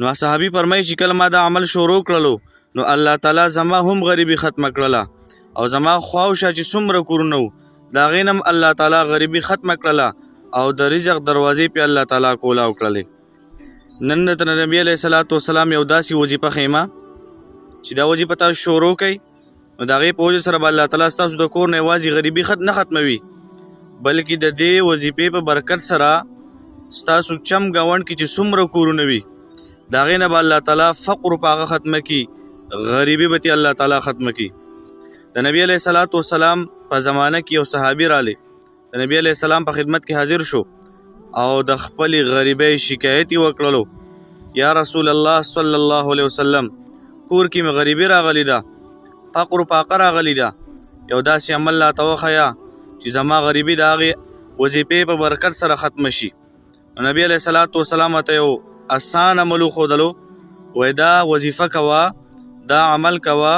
نو صحابي فرمایي چې کله ما دا عمل شروع کړلو نو الله تعالی زما هم غریبي ختمه کړله او زما خواوشا چې څومره کورونه وو د هغې نه هم الله تعالی غریبي ختمه کړله او د رزق دروازې پې الله تعالی کولاو کړلې. نن د نبي علیه صلات وسلام یو داسې وظیفه خیمه چې دا وظیفه تاسو شروع کوئ نو د هغې په وجه سره به الله تعالی ستاسو د کور نه یوازې غریبي نه ختموي بلکې د دې وظیفې په برکت سره ستاسو چم ګاونډ کې چې څومره کورونه وي د هغې نه به الله تعالی فقر په هغه ختمه کړي غریبي به ترې الله تعالی ختمه کړي. د نبي علیه صلات وسلام په زمانه کې یو صحابي رالی د نبي علیه السلام په خدمت کې حاضر شو او د خپلې غریبۍ شکایت یې وکړلو یا رسول الله صلی الله علیه وسلم کور کې مې غریبي راغلی ده فقر و فاقه راغلی ده یو داسې عمل راته وښیه چې زما غریبي د هغې وظیفې په برکت سره ختمه شي. نبی علیه صلات وسلام ته یو آسان عمل وښودلو وایي دا وظیفه کوه دا عمل کوه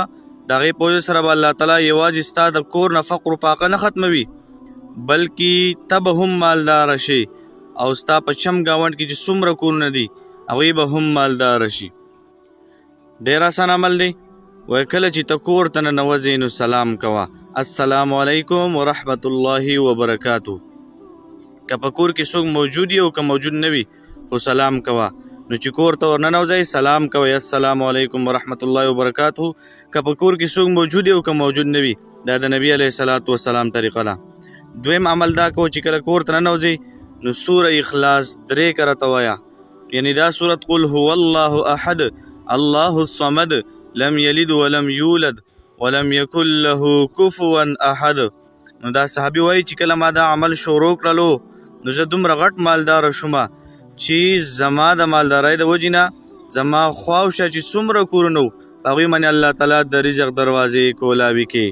د هغې په وجه سره به الله تعالی یوازې ستا د کور نه فقر و فاقه نه ختموي بلکې ته به هم مالداره شي او ستا په چم ګاونډ کې چې څومره کورونه دي هغوی به هم مالداره شي. ډېر آسان عمل دی. وایي کله چې ته کور ته ننوځې نو سلام کوه السلام علیکم ورحمت الله وبرکاتو. که په کور کې څوک موجود وي او که موجود نه وي خو سلام کوه. نو چې کور ته ورننوځئ سلام کوئ السلام علیکم ورحمت الله وبرکاتو. که په کور کې څوک موجود وي او که موجود نه وي دا د نبي علیه صلات وسلام طریقه ده. دویم عمل دا کوو چې کله کور ته ننوځئ نو سوره اخلاص 3 کرته وایه یعنی دا سورت قل هو الله احد الله الصمد لم یلد ولم یولد ولم یکن له کفوا احد. نو دا صحابي وایي چې کله ما دا عمل شروع کړلو نو زه دومره غټ مالداره شومه چې زما د مالدارۍ د وجې نه زما خواوشا چې څومره کورونه وو په هغوی باندې الله تعالی د رزق دروازې کولاوي کړي.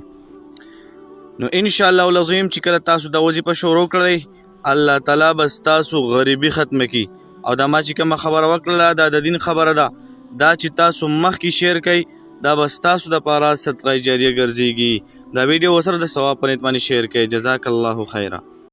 نو انشاءالله العظیم چې کله تاسو دا وظیفه شروع کړئ الله تعالی به ستاسو غریبي ختمه کړي او دا ما چې کومه خبره وکړله دا د دین خبره ده دا چې تاسو مخکې شیر کړئ دا به ستاسو دپاره صدقه جاریه ګرځېږي. دا ویډیو ورسره د ثواب په نیت باندې شیر کړئ. جزاک الله خیره.